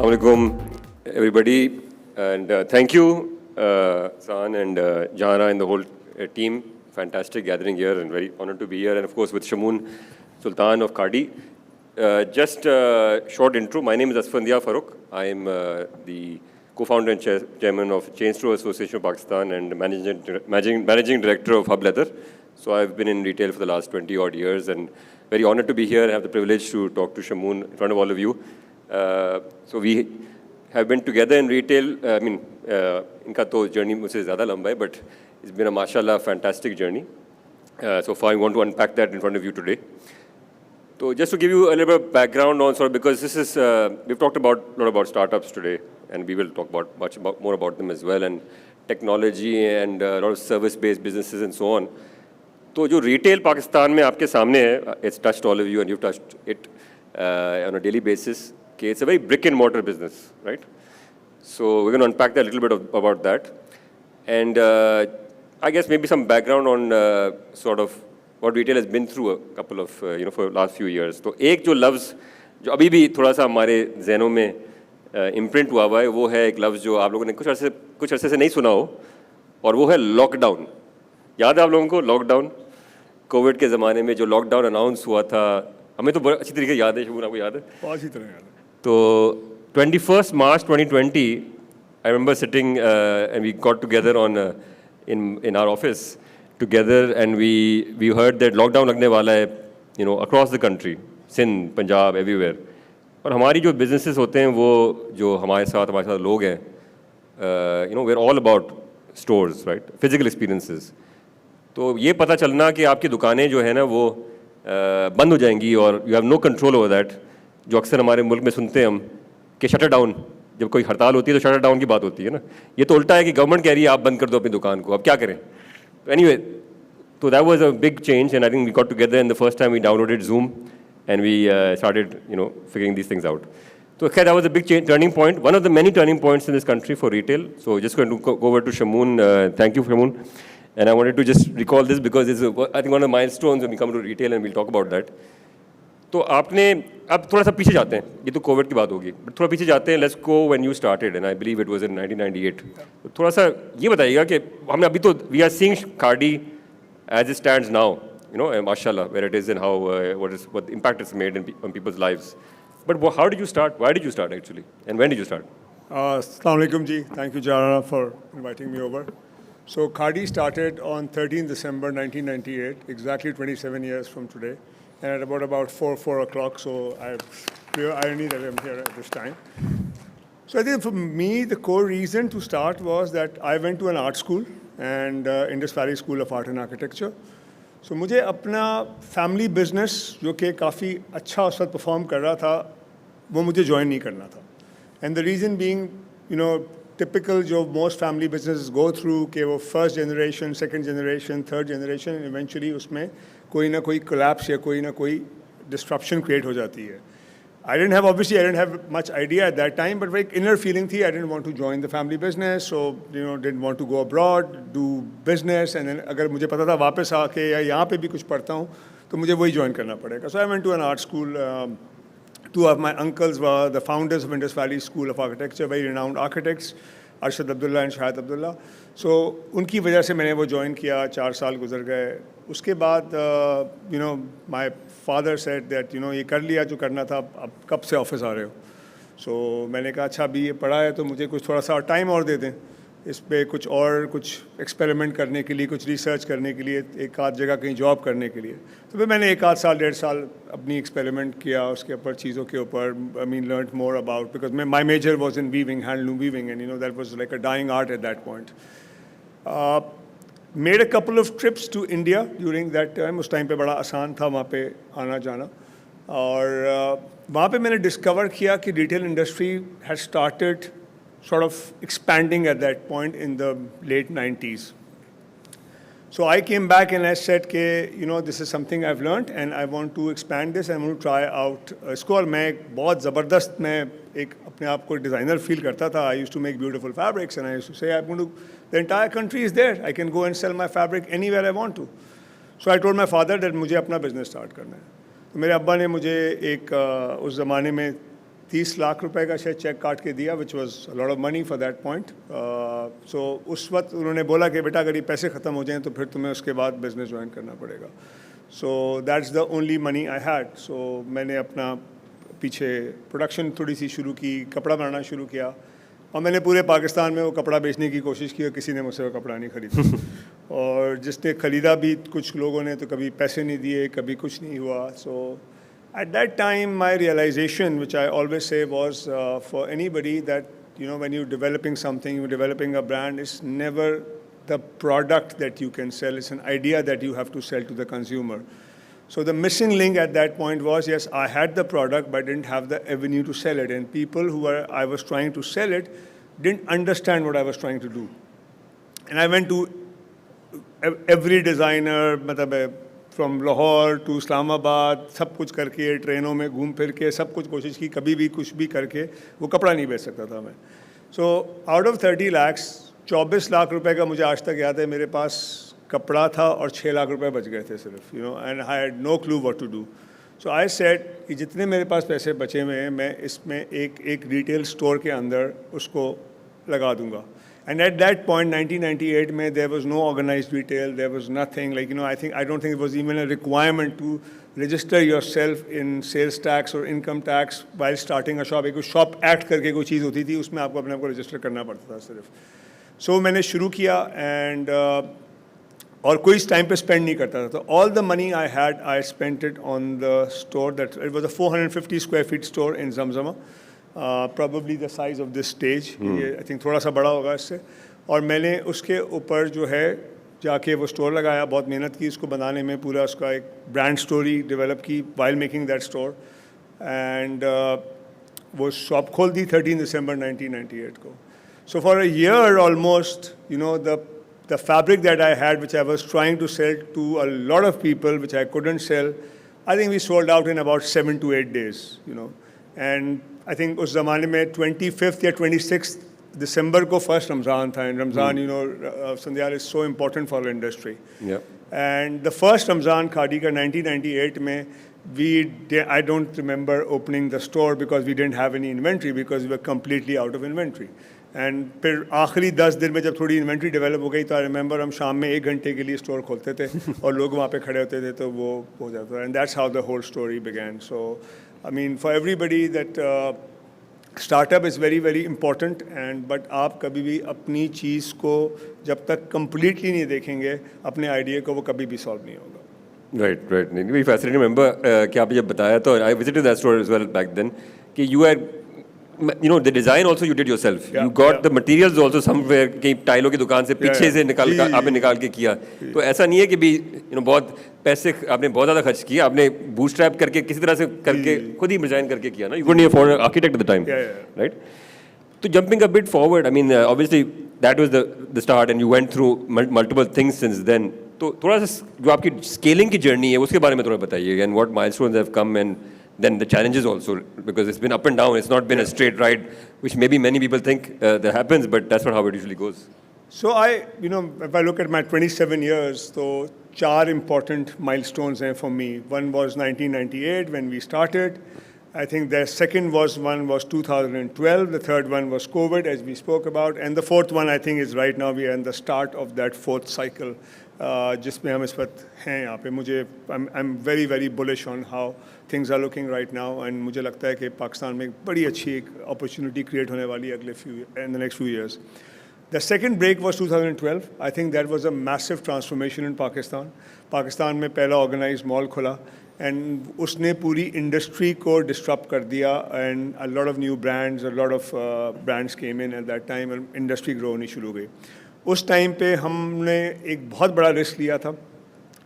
Assalamualaikum, everybody, and thank you, Saan and Jana and the whole team. Fantastic gathering here, and very honored to be here. And of course, with Shamoon Sultan of Cardi. Just a short intro. My name is Asfandiya Farooq. I am the co-founder and chairman of Chain Store Association of Pakistan and managing director of Hub Leather. So I've been in retail for the last 20 odd years, and very honored to be here and have the privilege to talk to Shamoon in front of all of you. So we have been together in retail. इनका तो journey मुझसे ज़्यादा लंबा है, but it's been a mashallah fantastic journey. So far, I want to unpack that in front of you today. So just to give you a little bit of background on because this is we've talked a lot about startups today, and we will talk more about them as well, and technology and a lot of service-based businesses and so on. तो जो retail Pakistan में आपके सामने है, it's touched all of you and you've touched it on a daily basis. Okay, it's a very brick and mortar business, right? So we're going to unpack that a little bit about that, and I guess maybe some background on sort of what retail has been through a couple of for the last few years. तो एक जो लफ्ज़ जो अभी भी थोड़ा सा हमारे ज़हनों में इम्प्रिंट हुआ है, वो है एक लफ्ज़ जो आप लोगों ने कुछ अरसे से नहीं सुना हो, और वो है लॉकडाउन. याद है आप लोगों को लॉकडाउन? कोविड के ज़माने में जो लॉकडाउन अनाउंस हुआ था, हमें तो अच्छी तरीके से याद है. शबून, आपको याद है? बहुत अच्छी तरह याद है. तो 21st March 2020, I remember sitting and we got together on in our office together, and we heard that lockdown लगने वाला है, across the country, Sindh, Punjab, everywhere. और हमारी जो businesses होते हैं, वो जो हमारे साथ लोग हैं, we're all about stores, right? Physical experiences. तो ये पता चलना कि आपकी दुकानें जो है ना वो बंद हो जाएंगी और you have no control over that, जो अक्सर हमारे मुल्क में सुनते हैं हम कि शटर डाउन, जब कोई हड़ताल होती है तो शटर डाउन की बात होती है ना. ये तो उल्टा है कि गवर्नमेंट कह रही है आप बंद कर दो अपनी दुकान को, अब क्या करें. Anyway, so that was a big change, and I think we got together, and the first time we downloaded Zoom and we started figuring these things out. So that was a big turning point, one of the many turning points in this country for retail. So just going to go over to Shamoon. Thank you, Shamoon. And I wanted to just recall this because it's I think one of the milestones when we come to retail, and we'll talk about that. तो आपने अब थोड़ा सा पीछे जाते हैं, ये तो कोविड की बात होगी, बट थोड़ा पीछे जाते हैं. Let's go when you started, and I believe it was in 1998. तो थोड़ा सा ये बताइएगा कि हमने अभी तो we are seeing Khadi as it stands now, माशाल्लाह, where it is and how what impact it's made on people's lives. But how did you start? Why did you start actually? And when did you start? Assalamu alaikum ji. Thank you, Jana, for inviting me over. So Cardi started on 13 December 1998, exactly 27 years from today, and at about 4 o'clock. So pure irony that I'm here at this time. So I think for me, the core reason to start was that I went to an art school, and Indus Valley School of Art and Architecture. So मुझे अपना family business जो कि काफ़ी अच्छा उस वक्त perform कर रहा था, वो मुझे ज्वाइन नहीं करना था. And the reason being typical जो most family business go through कि वो first generation, second generation, third generation, eventually उसमें कोई ना कोई कोलैप्स या कोई ना कोई डिस्ट्रप्शन क्रिएट हो जाती है. I didn't have much idea at that time, but very inner feeling थी. I didn't want to join the family business, so didn't want to go abroad, do business, and then अगर मुझे पता था वापस आके या यहाँ पे भी कुछ पढ़ता हूँ तो मुझे वही join करना पड़ेगा. So I went to an art school. Two of my uncles were the founders of Indus Valley School of Architecture, very renowned architects, Arshad Abdullah and Shahid Abdullah. So उनकी वजह से मैंने वो join किया. 4 साल गुजर गए. उसके बाद my father said that ये कर लिया जो करना था, अब कब से ऑफिस आ रहे हो. So मैंने कहा अच्छा अभी ये पढ़ा है तो मुझे कुछ थोड़ा सा टाइम और दे दें इस पे, कुछ एक्सपेरिमेंट करने के लिए, कुछ रिसर्च करने के लिए, एक आध जगह कहीं जॉब करने के लिए. तो फिर मैंने 1 आध साल 1.5 साल अपनी एक्सपेरिमेंट किया उसके ऊपर, चीज़ों के ऊपर. Learn more about, because my major was in weaving, handloom weaving, and that was like a dying art at that point. Made a couple of trips to India during that time. उस time पे बड़ा आसान था वहाँ पे आना जाना, और वहाँ पे मैंने डिस्कवर किया कि retail industry had started sort of expanding at that point in the late 90s. So I came back and I said कि this is something I've learned and I want to expand this. I want to try out. इसको और मैं बहुत ज़बरदस्त मैं एक अपने आप को डिज़ाइनर फील करता था. I used to make beautiful fabrics and I used to say I'm going to, the entire country is there. I can go and sell my fabric anywhere I want to. So I told my father that मुझे अपना business start करना है. तो मेरे अब्बा ने मुझे एक उस ज़माने में 30 लाख रुपए का शायद चेक काट के दिया, which was lot of money for that point. So उस वक्त उन्होंने बोला कि बेटा अगर ये पैसे ख़त्म हो जाएं तो फिर तुम्हें उसके बाद बिजनेस ज्वाइन करना पड़ेगा. So that's the only money I had. So मैंने अपना पीछे प्रोडक्शन थोड़ी सी शुरू की, कपड़ा बनाना शुरू किया, और मैंने पूरे पाकिस्तान में वो कपड़ा बेचने की कोशिश की और किसी ने मुझसे वो कपड़ा नहीं खरीदा. और जिसने ख़रीदा भी, कुछ लोगों ने तो कभी पैसे नहीं दिए, कभी कुछ नहीं हुआ. सो at that time my realization, which I always say, was for anybody that, you know, when you're developing something, you're developing a brand, it's never the product that you can sell, it's an idea that you have to sell to the consumer. So the missing link at that point was, yes, I had the product but didn't have the avenue to sell it, and people who I was trying to sell it didn't understand what I was trying to do. And I went to every designer, मतलब from Lahore to Islamabad, सब कुछ करके, ट्रेनों में घूम फिर के सब कुछ कोशिश की, कभी भी कुछ भी करके वो कपड़ा नहीं बेच सकता था मैं. So out of 30 lakhs, 24 lakh रुपए का मुझे आज तक याद है मेरे पास कपड़ा था और 6 लाख रुपए बच गए थे सिर्फ, you know, and I had no clue what to do. So I said कि जितने मेरे पास पैसे बचे हुए हैं मैं इसमें एक रिटेल स्टोर के अंदर उसको लगा दूंगा. And at that point, 1998, there was no organized retail. There was nothing like, you know, I don't think it was even a requirement to register yourself in sales tax or income tax while starting a shop. एक shop act करके कोई चीज़ होती थी, उसमें आपको अपने आप को register करना पड़ता था सिर्फ. So मैंने शुरू किया and और कोई इस टाइम पे स्पेंड नहीं करता था. तो all the money I had, I spent it on the store. That it was a 450 square feet store in Zamzama. Probably the size of this stage. ये I think थोड़ा सा बड़ा होगा इससे. और मैंने उसके ऊपर जो है जाके वो स्टोर लगाया, बहुत मेहनत की इसको बनाने में, पूरा उसका एक ब्रांड स्टोरी डेवलप की while making that store. And वो शॉप खोल दी 13 दिसंबर 1998 को. So for a year almost, you know, the fabric that I had, which I was trying to sell to a lot of people, which I couldn't sell, I think we sold out in about 7 to 8 days, you know. And I think उस ज़माने में 25th या 26th दिसंबर को first Ramzan था. एंड Ramzan, you know, संध्याल is so important for industry. And the first Ramzan Khadi का 1998 में I don't remember opening the store because we didn't have any inventory, because we were completely out of inventory. And फिर आखिरी 10 दिन में जब थोड़ी इन्वेंट्री डेवलप हो गई तो आई रिमेंबर हम शाम में 1 घंटे के लिए स्टोर खोलते थे और लोग वहाँ पे खड़े होते थे, तो वो हो जाता था. And that's how the whole story began. So I mean for everybody that startup is very very important, and but आप कभी भी अपनी चीज़ को जब तक कम्प्लीटली नहीं देखेंगे, अपने आइडिया को, वो कभी भी सॉल्व नहीं होगा. Right. Very fascinating. Remember कि आपने जब बताया तो I visited that store as well back then कि you had, you know, the design also you did yourself. Yeah, you got yeah. the materials also somewhere कहीं टाइलों की दुकान से पीछे से निकाल कर आपने निकाल के किया. तो ऐसा नहीं है कि भी, you know, बहुत पैसे आपने बहुत ज़्यादा खर्च किया, आपने बूटस्ट्रैप करके किसी तरह से करके खुद ही डिजाइन करके किया ना. You couldn't afford an architect at the time, right? So jumping a bit forward, I mean, obviously that was the start, and you went through multiple things since then. तो थोड़ा सा जो आपकी स्केलिंग की journey है उसके बारे में थोड़ा बताइए, and what milestones have come, and then the challenges also, because it's been up and down. It's not been a straight ride, which maybe many people think that happens, but that's not how it usually goes. So you know, if I look at my 27 years, so 4 important milestones हैं for me. One was 1998 when we started. I think the second was 2012. The third one was COVID, as we spoke about, and the fourth one I think is right now we are in the start of that 4th cycle. जिसमें हम इस वक्त हैं यहाँ पे. मुझे I am very very bullish on how things are looking right now, and मुझे लगता है कि पाकिस्तान में एक बड़ी अच्छी एक अपॉर्चुनिटी क्रिएट होने वाली है अगले in the next few years. The second break was 2012. I think that was a massive transformation in Pakistan. Pakistan में पहला ऑर्गेनाइज मॉल खुला, एंड उसने पूरी इंडस्ट्री को डिस्टर्ब कर दिया, and a lot of new brands, a lot of brands came in eight that time, and industry grow होनी शुरू हो गई. उस टाइम पे हमने एक बहुत बड़ा रिस्क लिया था.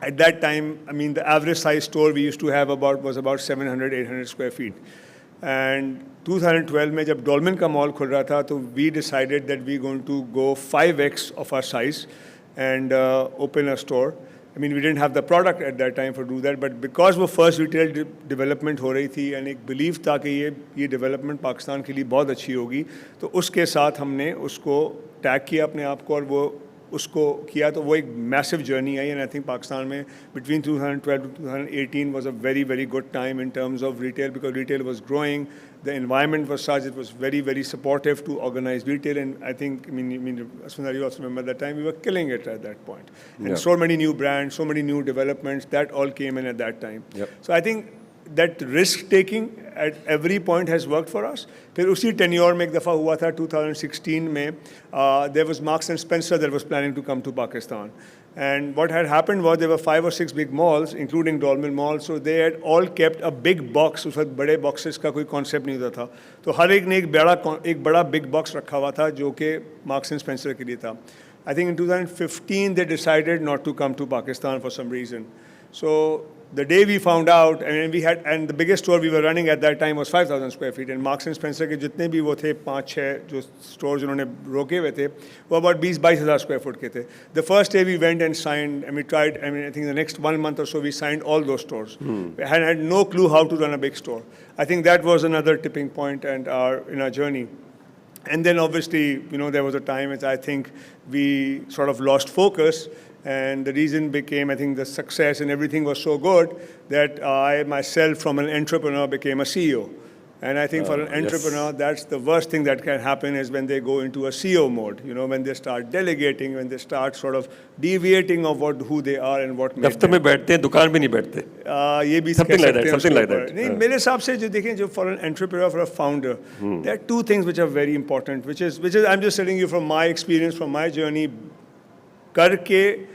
At that time, I mean, the average size store we used to have was about 700-800 square feet. And 2012 में जब डोलमेन का मॉल खुल रहा था, तो we decided that we going to go 5x of our size and open a store. I mean, we didn't have the product at that time for do that, but because वो first retail development हो रही थी, and एक belief था कि ये development Pakistan के लिए बहुत अच्छी होगी, तो उसके साथ हमने उसको टैग किया अपने आप को, और वो उसको किया, तो वो एक massive journey I. And I think Pakistan में between 2012 to 2018 was a very, very good time in terms of retail, because retail was growing. The environment was such, it was very, very supportive to organize retail. And I think, I mean, Asmana, you also remember that time, we were killing it at that point. And Yeah. so many new brands, so many new developments, that all came in at that time. Yep. So I think that risk taking at every point has worked for us. फिर उसी tenure में एक दफ़ा हुआ था 2016 में, there was Marks and Spencer that was planning to come to Pakistan. And what had happened was there were 5 or 6 big malls, including Dolmen Mall, so they had all kept a big box. उस वक्त बड़े boxes का कोई concept नहीं होता था. तो हर एक ने एक बड़ा big box रखा हुआ था जो कि Marks and Spencer के लिए था. I think in 2015 they decided not to come to Pakistan for some reason. So the day we found out, and the biggest store we were running at that time was 5,000 square feet, and Marks and Spencer के जितने भी वो थे 5-6 जो stores जिन्होंने रोके हुए थे, वो about 20,000-22,000 square foot के थे. The first day we went and signed, and we tried, I think the next 1 month or so we signed all those stores. We had no clue how to run a big store. I think that was another tipping point in our journey. And then obviously, there was a time as I think we sort of lost focus, and the reason became, I think, the success and everything was so good that I myself, from an entrepreneur, became a CEO. And I think for an entrepreneur, that's the worst thing that can happen is when they go into a CEO mode, when they start delegating, when they start sort of deviating of who they are and what made दफ्तर में बैठते हैं, दुकान में नहीं बैठते. ये भी Something कह like that, सकते हैं something उसके like that. ऊपर. नहीं, मेरे हिसाब से जो देखें, जो for an entrepreneur, for a founder, there are two things which are very important, which is I'm just telling you from my experience, from my journey, करके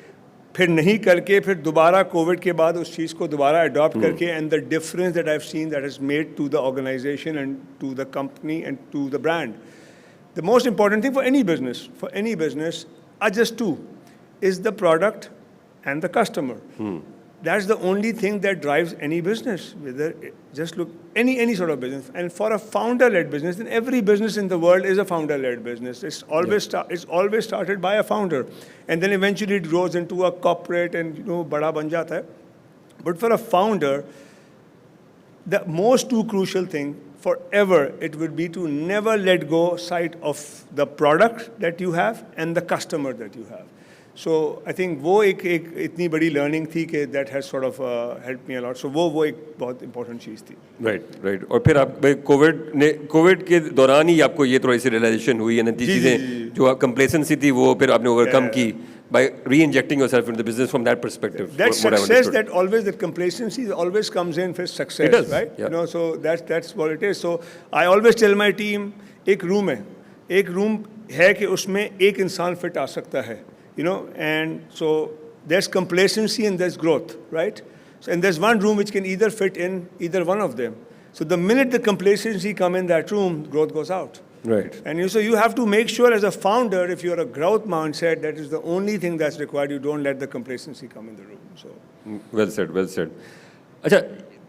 फिर नहीं करके फिर दोबारा कोविड के बाद उस चीज़ को दोबारा अडॉप्ट करके, and the difference that I have seen that is made to the organisation and to the company and to the brand. The most important thing for any business are just two, is the product and the customer. That's the only thing that drives any business. Whether just look any sort of business, and for a founder-led business, then every business in the world is a founder-led business. It's always started by a founder, and then eventually it grows into a corporate and बड़ा बन जाता है. But for a founder, the most two crucial thing forever it would be to never let go sight of the product that you have and the customer that you have. So I think वो एक इतनी बड़ी learning थी कि that has sort of helped me a lot. So वो एक बहुत important चीज़ थी. Right. और फिर आप कोविड के दौरान ही आपको ये थोड़ी सी realization हुई, and चीज़ें जो complacency थी वो फिर आपने overcome की by re-injecting yourself into the business from that perspective. That success, that complacency always comes in for success, it does, right? Yeah. So that's what it is. So I always tell my team, एक room है कि उसमें एक इंसान fit आ सकता है. And so there's complacency and there's growth, right? So, and there's one room which can either fit in either one of them. So the minute the complacency come in that room, growth goes out. Right. And so you have to make sure as a founder, if you're a growth mindset, that is the only thing that's required. You don't let the complacency come in the room. So. Well said. अच्छा,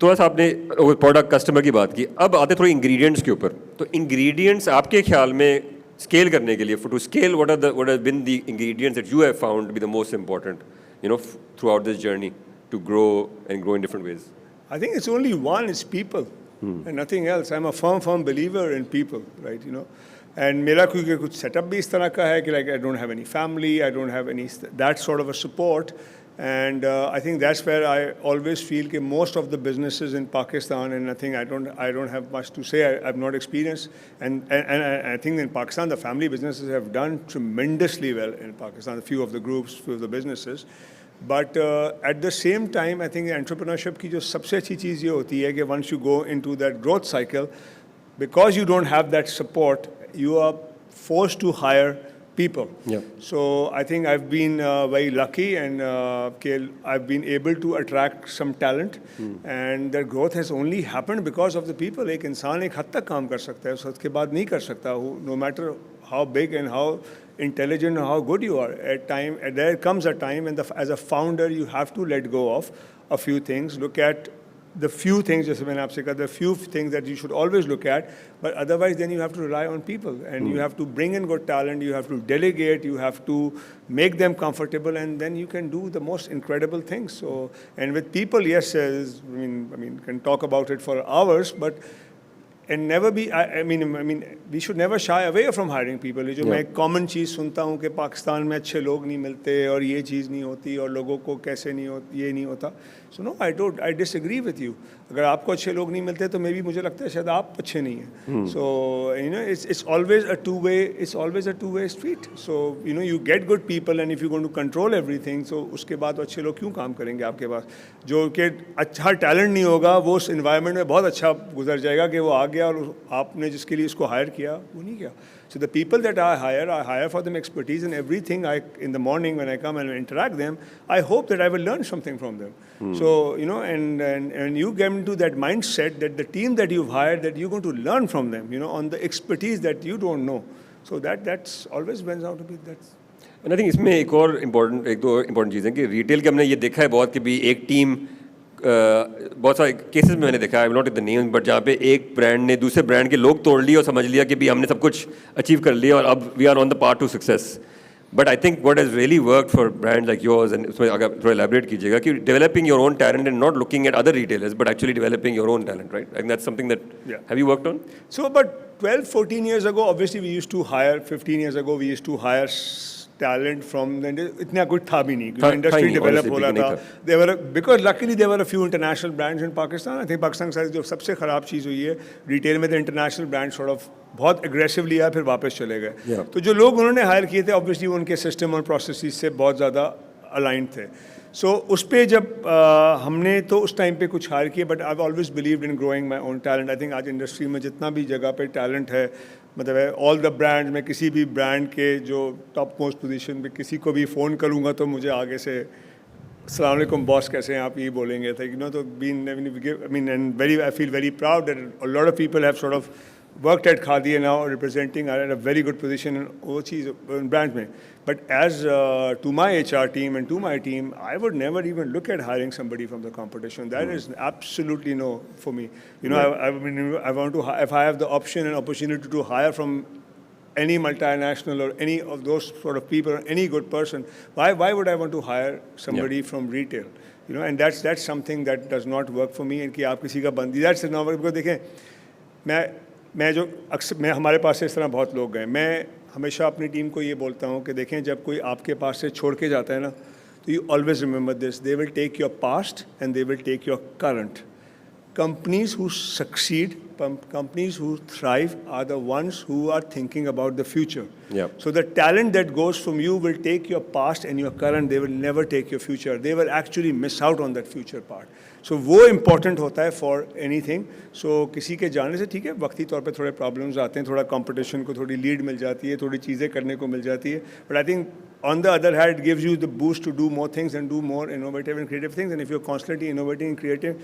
थोड़ा सा आपने product customer की बात की, अब आते थोड़ी इंग्रेडिएंट्स के ऊपर. तो इंग्रेडिएंट्स आपके ख्याल में scale करने के लिए, to scale, what have been the ingredients that you have found to be the most important, throughout this journey to grow in different ways? I think it's only one, it's people, and nothing else. I'm a firm believer in people, right? And मेरा क्योंकि कुछ setup भी इस तरह का है कि like I don't have any family, I don't have any that sort of a support. And I think that's where I always feel that most of the businesses in Pakistan, and I think I don't have much to say. I've not experienced, and I think in Pakistan the family businesses have done tremendously well in Pakistan. A few of the groups, few of the businesses, but at the same time, I think entrepreneurship की जो सबसे अच्छी चीज़ ये होती है कि once you go into that growth cycle, because you don't have that support, you are forced to hire people. Yeah. So I think I've been very lucky, and I've been able to attract some talent, and that growth has only happened because of the people. एक इंसान एक हद तक काम कर सकता है, उसके बाद नहीं कर सकता. No matter how big and how intelligent or how good you are, there comes a time when as a founder you have to let go of a few things. Look at the few things, जैसे मैंने आपसे कहा, the few things that you should always look at, but otherwise then you have to rely on people, and you have to bring in good talent, you have to delegate, you have to make them comfortable, and then you can do the most incredible things. So, and with people, yes, I mean, can talk about it for hours, but and never be, I mean, we should never shy away from hiring people. ये जो मैं common चीज़ सुनता हूँ कि पाकिस्तान में अच्छे लोग नहीं मिलते और ये चीज़ नहीं होती और लोगों को कैसे नहीं होती, ये नहीं होता. So no, I disagree with you. अगर आपको अच्छे लोग नहीं मिलते तो मे भी मुझे लगता है शायद आप अच्छे नहीं हैं. So you know, it's always a two-way street. So you know, you get good people, and if you're going to control everything, so उसके बाद अच्छे लोग क्यों काम करेंगे आपके पास? जो कि अच्छा टैलेंट नहीं होगा, वो उस environment में बहुत अच्छा गुजर जाएगा कि वो आ गया और आपने जिसके लिए उसको हायर किया वो नहीं किया. So the people that I hire for them expertise in everything. In the morning when I come and interact them, I hope that I will learn something from them. So you know, and you get into that mindset that the team that you've hired, that you're going to learn from them, you know, on the expertise that you don't know. So that's always turns out to be that's. And I think इसमें एक दो important चीज़ है कि retail के हमने ये देखा है बहुत कि भी एक टीम बहुत सारे केसेस में मैंने देखा है, नॉट द नेम, बट जहाँ पे एक ब्रांड ने दूसरे ब्रांड के लोग तोड़ लिए और समझ लिया कि भी हमने सब कुछ अचीव कर लिया और अब we are on the path to success. But I think what has really work for brand like yours, and उसमें अगर थोड़ा एलैबोरेट कीजिएगा कि developing your own talent and not looking at other retailers but actually developing your own talent, right? I think that's something that have you worked on. So but 12-14 years ago, obviously we used to hire. 15 years ago, we used to hire talent from the इतना कुछ था भी नहीं, industry develop हो रहा था. There were because luckily there were a few international brands in Pakistan. I think Pakistan के साथ जो सबसे ख़राब चीज़ हुई है रिटेल में, तो इंटरनेशनल ब्रांड sort of बहुत एग्रेसिवली आया फिर वापस चले गए. तो जो लोग उन्होंने हायर किए थे ऑब्वियसली उनके सिस्टम और प्रोसेसेस से बहुत ज़्यादा अलाइंड थे. सो उस पर जब हमने तो उस टाइम पे कुछ हायर किए, but I always believed in growing my own talent. I think आज इंडस्ट्री में जितना भी जगह पे टैलेंट है, मतलब है ऑल द ब्रांड, मैं किसी भी ब्रांड के जो टॉप मोस्ट पोजीशन पे किसी को भी फ़ोन करूँगा तो मुझे आगे से अस्सलाम वालेकुम बॉस कैसे हैं आप, ये बोलेंगे थे, यू नो. तो been I mean and very I feel very proud that a lot of people have sort of worked at Khadi and now representing are at a very good position in brands mein. But as to my HR team and to my team, I would never even look at hiring somebody from the competition. That is absolutely no for me. You know, I mean, I want to, if I have the option and opportunity to hire from any multinational or any of those sort of people, any good person, why would I want to hire somebody from retail? You know, and that's something that does not work for me. And कि आप किसी का बंदी, that's not work. Because देखें, मैं जो अक्सर हमारे पास से इस तरह बहुत लोग गए, मैं हमेशा अपनी टीम को ये बोलता हूँ कि देखें जब कोई आपके पास से छोड़ के जाता है ना, तो you always remember this, they will take your past and they will take your current. Companies who succeed, companies who thrive are the ones who are thinking about the future. So the talent that goes from you will take your past and your current, they will never take your future. They will actually miss out on that future part. So वो important होता है for anything. So किसी के जाने से ठीक है वक्ती तौर पे थोड़े problems आते हैं, थोड़ा competition को थोड़ी lead मिल जाती है, थोड़ी चीज़ें करने को मिल जाती है. But I think on the other hand, it gives you the boost to do more things and do more innovative and creative things. And if you're constantly innovating and creative,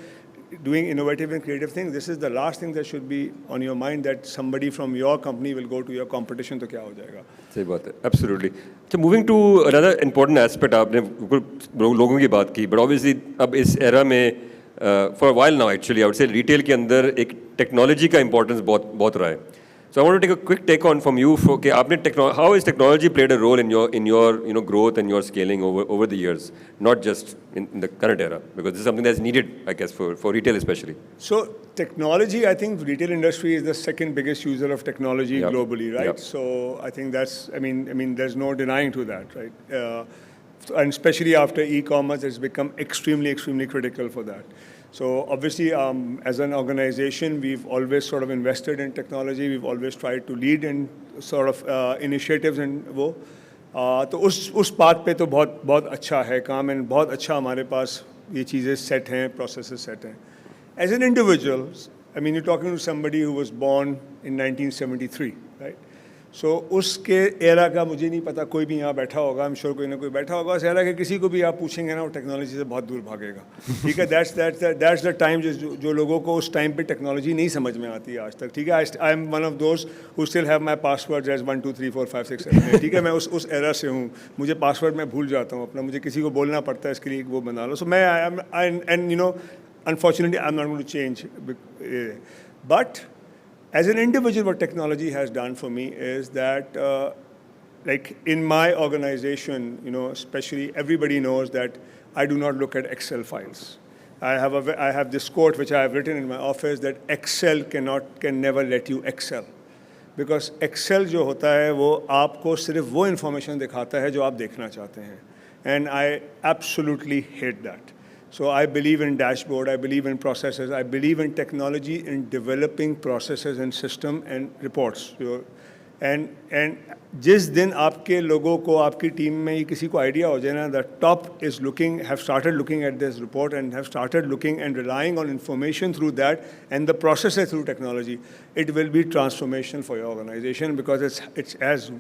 doing innovative and creative things, this is the last thing that should be on your mind, that somebody from your company will go to your competition, तो क्या हो जाएगा? सही बात है, absolutely. So moving to another important aspect, आपने लोगों की बात की, but obviously अब इस era में for a while now actually I would say retail के अंदर एक technology का importance बहुत रहा है. So I want to take a quick take on from you for कि आपने how has technology played a role in your growth and your scaling over the years, not just in the current era, because this is something that's needed, I guess, for retail especially. So technology, I think retail industry is the second biggest user of technology globally, right? So I think that's, I mean, there's no denying to that, right? And especially after e-commerce, it's become extremely critical for that. So obviously, as an organization, we've always sort of invested in technology. We've always tried to lead in sort of initiatives and वो. तो उस बात पे तो बहुत अच्छा है काम, and बहुत अच्छा हमारे पास ये चीज़ें set हैं, processes set हैं. As an individual, I mean, you're talking to somebody who was born in 1973, right? So उसके एरा का मुझे नहीं पता, कोई भी यहाँ बैठा होगा, I'm sure कोई ना कोई बैठा होगा उस एरा के, किसी को भी आप पूछेंगे ना वो टेक्नोलॉजी से बहुत दूर भागेगा. ठीक है, that's the time जो लोगों को उस टाइम पे टेक्नोलॉजी नहीं समझ में आती है आज तक. ठीक है, I am one of those who still have my passwords as 1 2 3 4 5 6 7 8. ठीक है, मैं उस एरा से हूँ, मुझे पासवर्ड मैं भूल जाता हूँ अपना, मुझे किसी को बोलना पड़ता है इसके लिए वो बना लो. सो मैं and you know, unfortunately I'm not going to change, but as an individual, what technology has done for me is that, like in my organization, you know, especially everybody knows that I do not look at Excel files. I have this quote which I have written in my office that Excel can never let you excel. Because Excel जो होता है वो आपको सिर्फ वो information दिखाता है जो आप देखना चाहते हैं. And I absolutely hate that. So I believe in dashboard, I believe in processes, I believe in technology in developing processes and system and reports. And जिस दिन आपके लोगों को आपकी टीम में ये किसी को आइडिया हो जाए ना, the top is looking, have started looking at this report and have started looking and relying on information through that and the processes through technology, it will be transformational for your organization because it has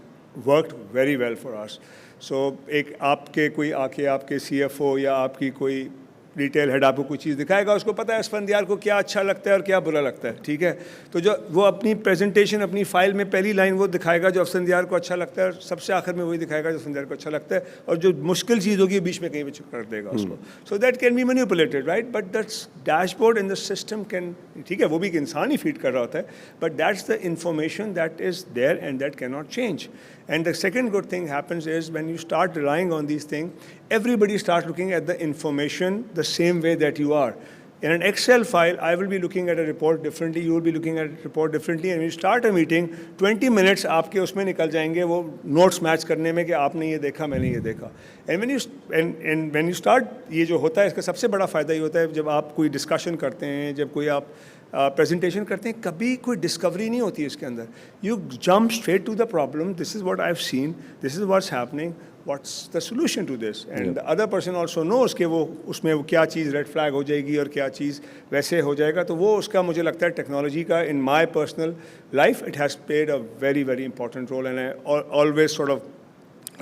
worked very well for us. So एक आपके कोई आके आपके CFO या आपकी कोई retail head आपको कुछ चीज़ दिखाएगा, उसको पता है स्फंदियार को क्या अच्छा लगता है और क्या बुरा लगता है, ठीक है. तो जो वो अपनी प्रेजेंटेशन अपनी फाइल में पहली लाइन वो दिखाएगा जो स्फंदियार को अच्छा लगता है, और सबसे आखिर में वही दिखाएगा जो स्फंदियार को अच्छा लगता है, और जो मुश्किल चीज़ होगी बीच में कहीं भी कर देगा उसको. So that can be manipulated, right. But that's dashboard in the system can, ठीक है, वो भी एक इंसान ही फीड कर रहा होता है, but that's the information that is there and that can not change. And the second good thing happens is when you start relying on these things, everybody starts looking at the information the same way that you are. In an Excel file, I will be looking at a report differently, you will be looking at a report differently, and when you start a meeting, 20 minutes आपके उसमें निकल जाएंगे वो notes match करने में कि आपने ये देखा, मैंने ये देखा. And when you start, ये जो होता है इसका सबसे बड़ा फ़ायदा ये होता है जब आप कोई discussion करते हैं, जब कोई आप प्रेजेंटेशन करते हैं, कभी कोई डिस्कवरी नहीं होती है इसके अंदर. You jump straight to the problem, this is what I have seen, this is what's happening, what's the solution to this, and the other person also knows कि वो उसमें वो क्या चीज़ रेड फ्लैग हो जाएगी और क्या चीज़ वैसे हो जाएगा. तो वो उसका मुझे लगता है टेक्नोलॉजी का in my personal life it has played a very very important role. And I always sort of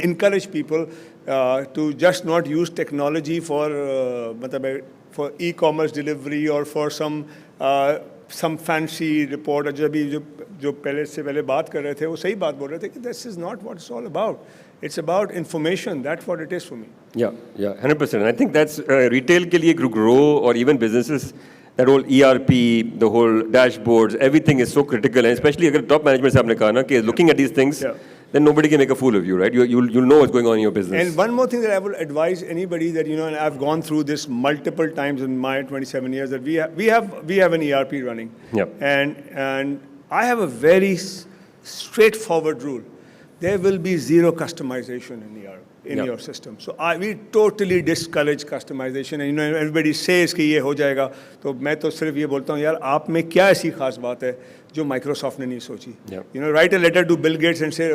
encourage people to just not use technology for for e-commerce delivery or for some fancy report. जो पहले से पहले बात कर रहे थे वो सही बात बोल रहे थे कि this is not what it's all about. It's about information. That's what it is for me. Yeah, 100%. And I think that's retail के लिए grow or even businesses. That whole ERP, the whole dashboards, everything is so critical. And especially अगर top management से आपने कहा ना कि looking at these things, then nobody can make a fool of you, right? You'll know what's going on in your business. And one more thing that I would advise anybody that, you know, and I've gone through this multiple times in my 27 years, that we have an ERP running. Yep. And I have a very straightforward rule. There will be zero customization in your system. So we totally discourage customization. And, you know, everybody says कि ये हो जाएगा. तो मैं तो सिर्फ ये बोलता हूँ यार आप में क्या ऐसी खास बात है जो माइक्रोसॉफ्ट ने नहीं सोची. You know, write a letter to Bill Gates and say,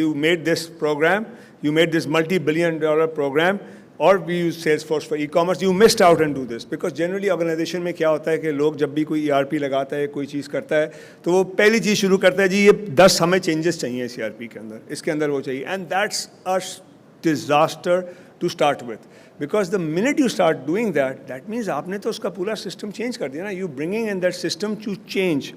you made this program, you made this multi-billion-dollar program, or we use Salesforce for e-commerce, you missed out and do this. Because generally organization में क्या होता है कि लोग जब भी कोई ERP लगाता है, कोई चीज़ करता है, तो वो पहली चीज़ शुरू करता है जी ये 10 हमें changes चाहिए इस ERP के अंदर, इसके अंदर वो चाहिए. And that's a disaster to start with. Because the minute you start doing that, that means आपने तो उसका पूरा system change कर दिया ना. You bringing in that system to change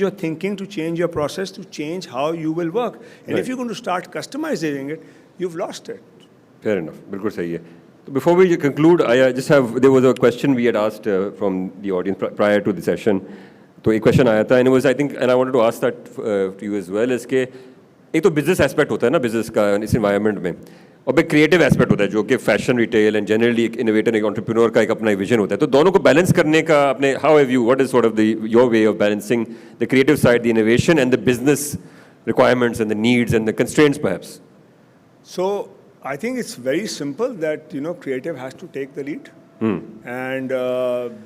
your thinking, to change your process, to change how you will work. And if you're going to start customizing it, you've lost it. Fair enough. बिल्कुल सही है. So before we conclude, there was a question we had asked from the audience prior to the session. तो एक question आया था, and it was, I think, and I wanted to ask that to you as well, is कि एक तो business aspect होता है ना business का इस environment में, और एक creative aspect होता है जो कि fashion retail and generally एक innovator, एक entrepreneur का एक अपना vision होता है. तो दोनों को balance करने का अपने, how have you, what is sort of your way of balancing the creative side, the innovation, and the business requirements and the needs and the constraints perhaps? So I think it's very simple that, you know, creative has to take the lead and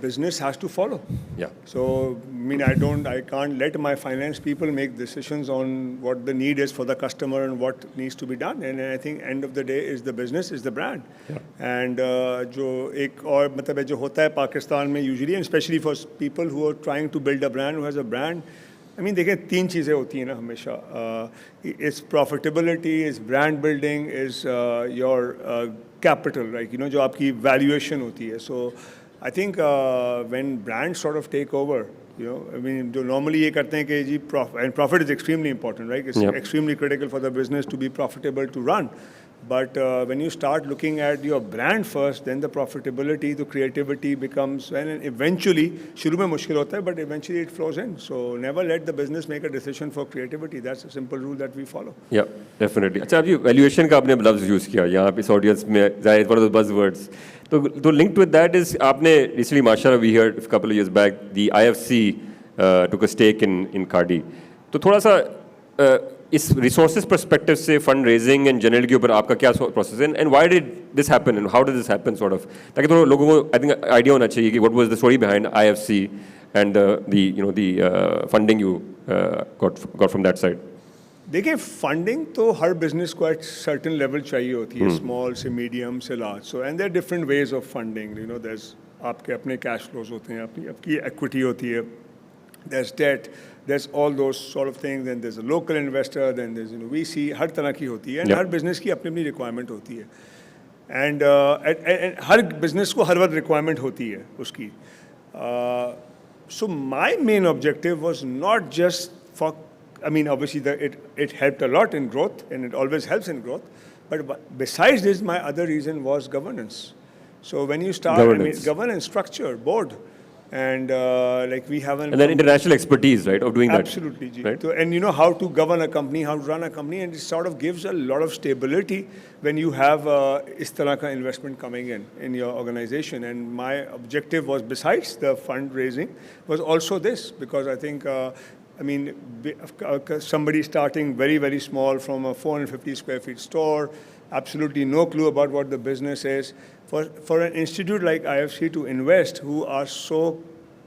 business has to follow. Yeah. So, I mean, I can't let my finance people make decisions on what the need is for the customer and what needs to be done. And I think end of the day is the business, is the brand. Yeah. And जो एक और मतलब है जो होता है पाकिस्तान में usually, and especially for people who are trying to build a brand, who has a brand, I mean, देखिए तीन चीज़ें होती हैं ना हमेशा. It's profitability, it's brand building, is your capital, right? You know, जो आपकी valuation होती है. So I think when brands sort of take over, you know, I mean, जो normally ये करते हैं कि जी and profit is extremely important, right? It's extremely critical for the business to be profitable to run. But when you start looking at your brand first, then the profitability, the creativity becomes, and eventually, शुरू में मुश्किल होता है, but eventually it flows in. So never let the business make a decision for creativity. That's a simple rule that we follow. Yeah, definitely. अच्छा अभी valuation का आपने लफ्ज़ यूज़ किया यहाँ पे इस audience में, ज़ाहिर one of the buzzwords. तो linked with that is आपने recently, mashallah, we heard a couple of years back, the IFC took a stake in Cardi. तो थोड़ा सा इस resources perspective से fund raising and general के ऊपर आपका क्या process है and why did this happen and how did this happen sort of, ताकि तो लोगों को I think idea होना चाहिए कि what was the story behind IFC and the funding you got from that side. देखिए फंडिंग तो हर बिजनेस को एट सर्टेन लेवल चाहिए होती है, स्मॉल से मीडियम से large. So and there different ways of funding. You know there's आपके अपने कैश फ्लोज होते हैं, आपकी इक्विटी होती है, there's debt, there's all those sort of things, then there's a local investor, then there's VC, हर तरह की होती है, and हर बिजनेस की अपनी अपनी रिक्वायरमेंट होती है, and हर बिजनेस को हर वक्त रिक्वायरमेंट होती है उसकी. So my main objective was not just for, I mean obviously it helped a lot in growth and it always helps in growth, but besides this my other reason was governance. So when you start governance structure, board, and like we have and then international expertise, right, of doing absolutely, that. Right? So, and you know how to govern a company, how to run a company, and it sort of gives a lot of stability when you have is tarah ka investment coming in your organization. And my objective was, besides the fundraising, was also this, because I think I mean, somebody starting very, very small from a 450 square feet store, absolutely no clue about what the business is. For an institute like IFC to invest, who are so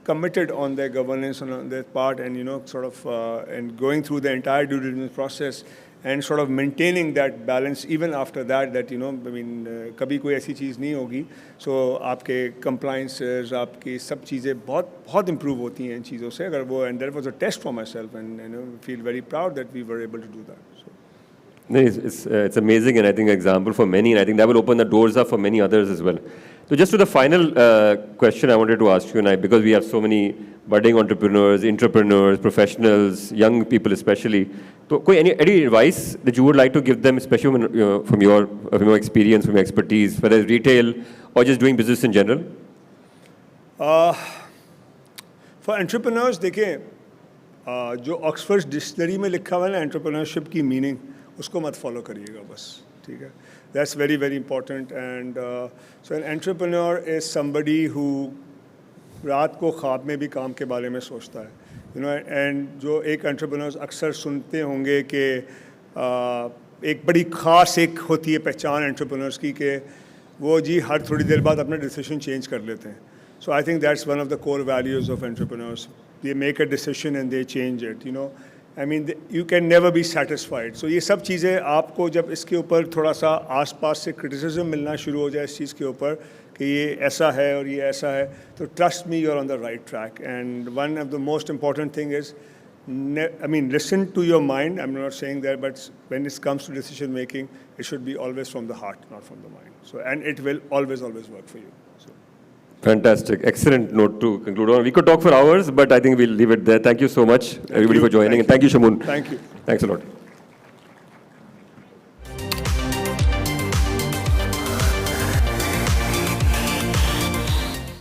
committed on their governance on their part, and sort of and going through the entire due diligence process and sort of maintaining that balance even after that, I mean, कभी कोई ऐसी चीज़ नहीं होगी. So आपके compliances, आपकी सब चीज़ें बहुत improve होती हैं इन चीज़ों से अगर वो, and that was a test for myself, and feel very proud that we were able to do that. So. It's amazing, and I think an example for many, and I think that will open the doors up for many others as well. So just to the final question I wanted to ask you, and because we have so many budding entrepreneurs, entrepreneurs, professionals, young people especially, so any advice that you would like to give them, especially from your experience, from your expertise, whether it's retail or just doing business in general? For entrepreneurs, देखिए जो Oxford dictionary में लिखा हुआ है ना entrepreneurship की meaning, उसको मत फॉलो करिएगा बस, ठीक है. That's very, very important. And so an entrepreneur is somebody who रात को ख्वाब में भी काम के बारे में सोचता है, and जो एक entrepreneurs अक्सर सुनते होंगे कि एक बड़ी ख़ास एक होती है पहचान entrepreneurs की कि वो जी हर थोड़ी देर बाद अपना decision change कर लेते हैं. So I think that's one of the core values of entrepreneurs. They make a decision and they change it, I mean, you can never be satisfied. So ये सब चीज़ें आपको जब इसके ऊपर थोड़ा सा आसपास से criticism मिलना शुरू हो जाए इस चीज़ के ऊपर कि ये ऐसा है और ये ऐसा है, तो trust me, you're on the right track. And one of the most important thing is, I mean, listen to your mind. I'm not saying that, but when it comes to decision making, it should be always from the heart, not from the mind. So, and it will always work for you. So. Fantastic. Excellent note to conclude on. We could talk for hours, but I think we'll leave it there. Thank you so much, everybody, for joining. And thank you, Shamoon. Thank you. Thanks a lot.